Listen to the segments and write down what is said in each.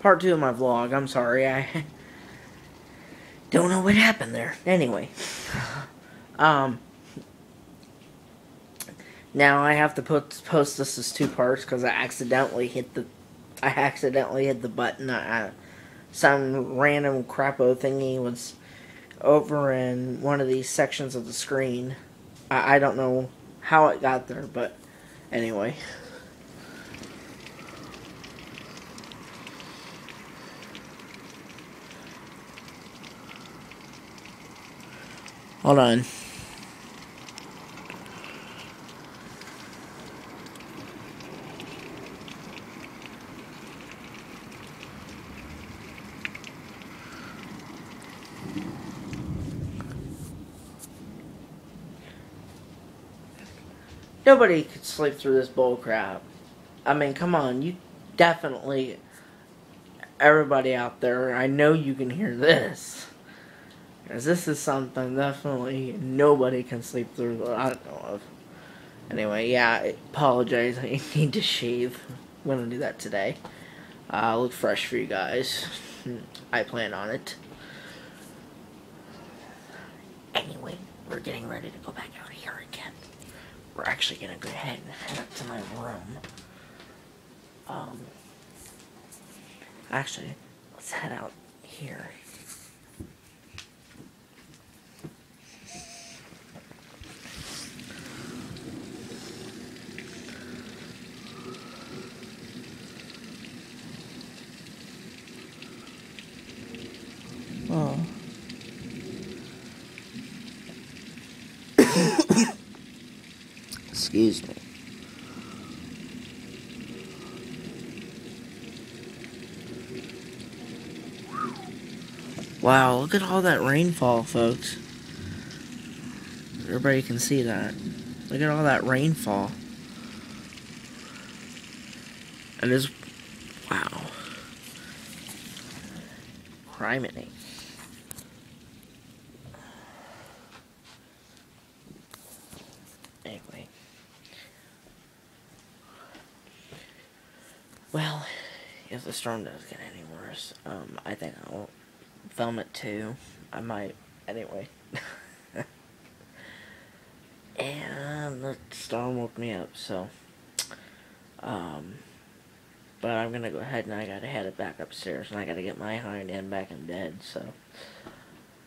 part 2 of my vlog. I'm sorry, I don't know what happened there. Anyway, now I have to post this as 2 parts because I accidentally hit the button. Some random crapo thingy was over in one of these sections of the screen. I don't know how it got there, but anyway. Hold on. Nobody could sleep through this bull crap. I mean, come on, you definitely, everybody out there, I know you can hear this. Because this is something definitely nobody can sleep through that I know of. Anyway, yeah, I apologize, I need to shave. I'm gonna do that today. Look fresh for you guys. I plan on it. Anyway, we're getting ready to go back out here again. We're actually gonna go ahead and head up to my room. Actually, let's head out here. Oh. Excuse me. Wow, look at all that rainfall, folks. Everybody can see that. Look at all that rainfall. It is, wow. Criminy. Anyway. Well, if the storm does get any worse, I think I'll film it too. I might, anyway. And the storm woke me up, so, but I'm gonna go ahead and I gotta head it back upstairs, and I gotta get my hind end back in bed, so.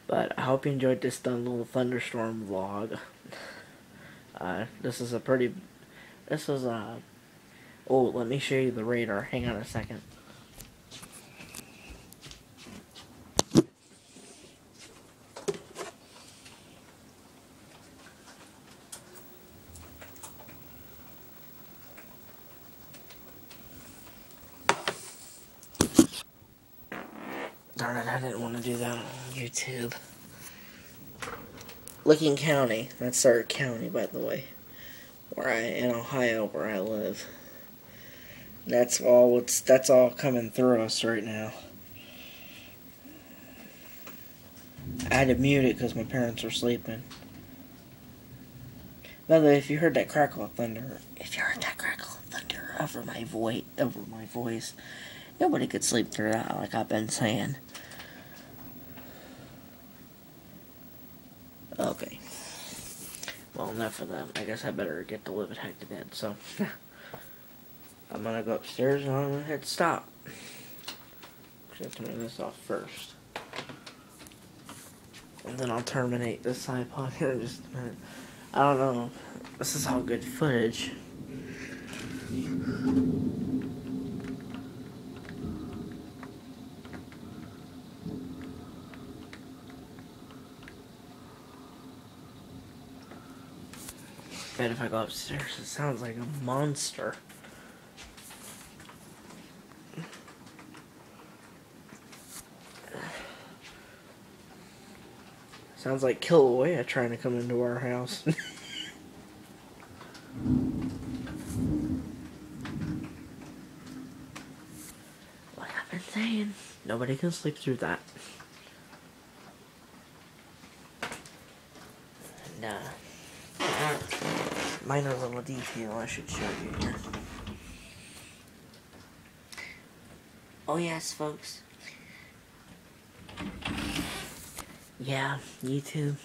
But I hope you enjoyed this little thunderstorm vlog. This is oh, let me show you the radar. Hang on a second. Darn it, I didn't want to do that on YouTube. Licking County. That's our county, by the way. In Ohio, where I live. That's all coming through us right now. I had to mute it because my parents were sleeping. By the way, if you heard that crackle of thunder, over my voice, nobody could sleep through that, like I've been saying. Okay. Well, enough of that. I guess I better get the living heck to bed, so. I'm gonna go upstairs and I'm gonna hit stop. Just have to turn this off first. And then I'll terminate this iPod here in just a minute. I don't know. This is all good footage. Bet if I go upstairs, it sounds like a monster. Sounds like Kilauea trying to come into our house. Like I've been saying, nobody can sleep through that. And, minor little detail I should show you here. Oh yes, folks. Yeah, you too.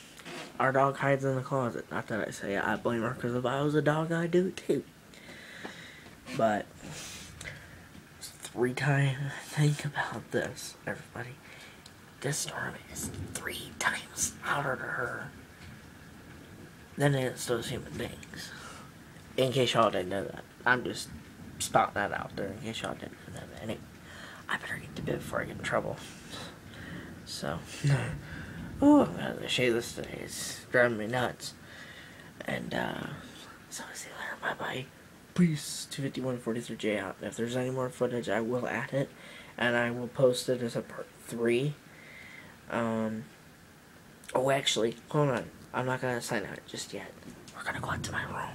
Our dog hides in the closet. Not that I say I blame her, because if I was a dog, I'd do it too. But 3 times. Think about this, everybody. This storm is 3 times louder to her than it is those human beings. In case y'all didn't know that. I'm just spouting that out there in case y'all didn't know that. Anyway, I better get to bed before I get in trouble. So, oh, I'm gonna shave this today. It's driving me nuts. And, so I'll see you later. Bye-bye. Peace. 251-43J out. If there's any more footage, I will add it. And I will post it as a part 3. Oh, actually, hold on. I'm not gonna sign out just yet. We're gonna go out to my room.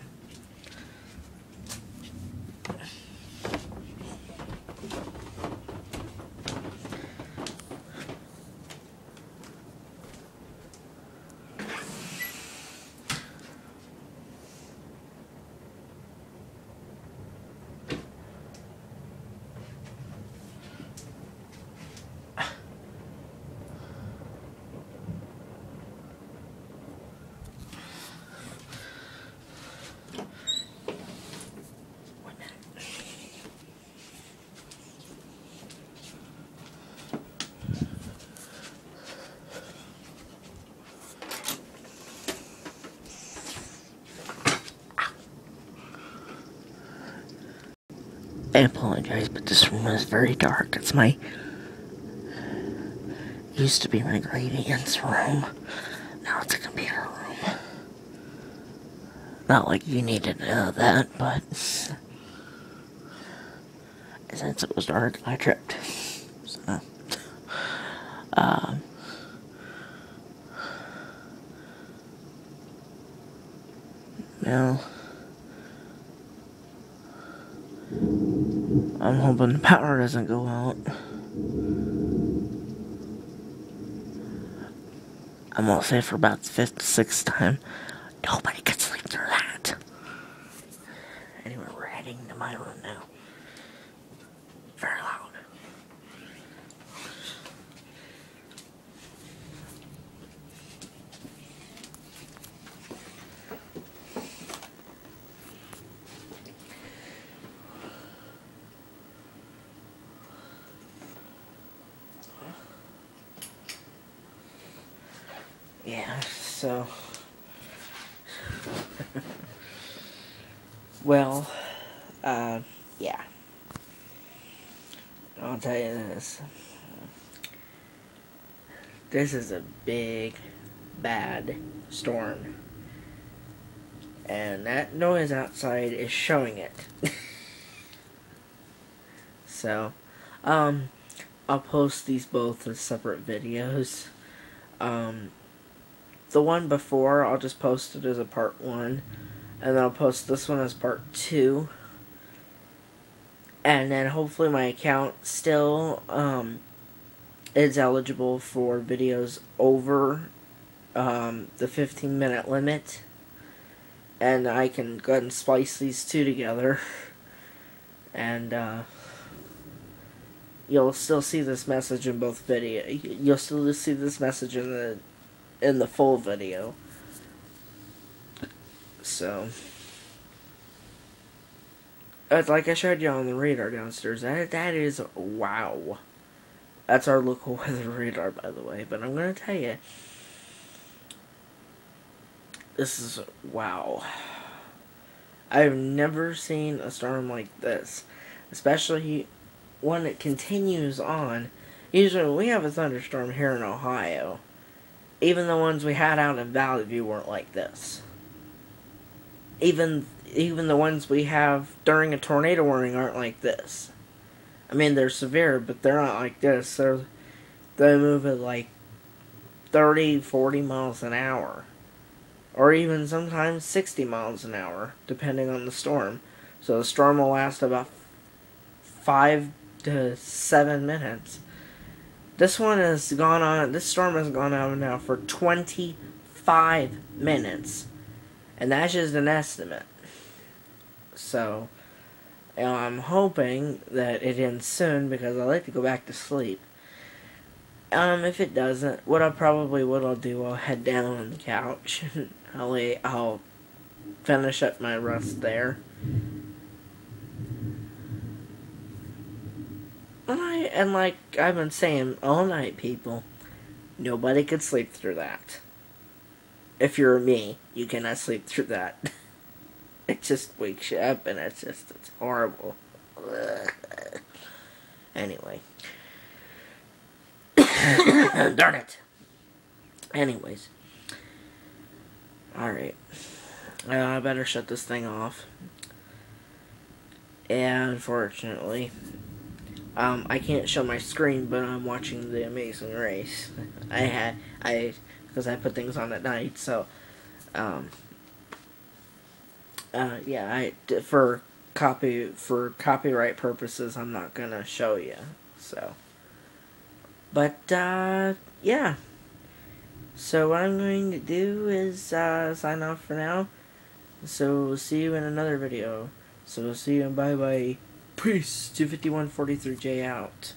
I apologize, but this room is very dark. It's used to be my gradients room. Now it's a computer room. Not like you needed to know that, but since it was dark, I tripped. So, now, I'm hoping the power doesn't go out. I'm gonna say for about the 5th, 6th time, nobody could sleep through that. Anyway, we're heading to my room now. Very loud. Yeah, so, well, yeah, I'll tell you this, this is a big, bad storm, and that noise outside is showing it. So, I'll post these both as separate videos. The one before, I'll just post it as a part 1. And then I'll post this one as part 2. And then hopefully my account still is eligible for videos over the 15-minute limit. And I can go ahead and splice these 2 together. And you'll still see this message in both videos. You'll still see this message in the full video. So, like I showed you on the radar downstairs, that is wow. That's our local weather radar, by the way. But I'm gonna tell you, this is wow. I've never seen a storm like this, especially when it continues on. Usually, when we have a thunderstorm here in Ohio, even the ones we had out in Valley View weren't like this. Even the ones we have during a tornado warning aren't like this. I mean, they're severe, but they're not like this. They move at like 30, 40 miles an hour. Or even sometimes 60 miles an hour, depending on the storm. So the storm will last about 5 to 7 minutes. This storm has gone on now for 25 minutes. And that's just an estimate. So, And I'm hoping that it ends soon because I like to go back to sleep. If it doesn't, what I'll do, I'll head down on the couch and I'll finish up my rest there. And like I've been saying all night, people, nobody could sleep through that. If you're me, you cannot sleep through that. It just wakes you up and it's horrible. Anyway. Darn it. Anyways. Alright. I better shut this thing off. And unfortunately, I can't show my screen, but I'm watching The Amazing Race. Because I put things on at night, so, yeah, for copyright purposes, I'm not gonna show you, so. But, yeah. So what I'm going to do is, sign off for now. So we'll see you in another video. So we'll see you and bye-bye. Peace. 25143J out.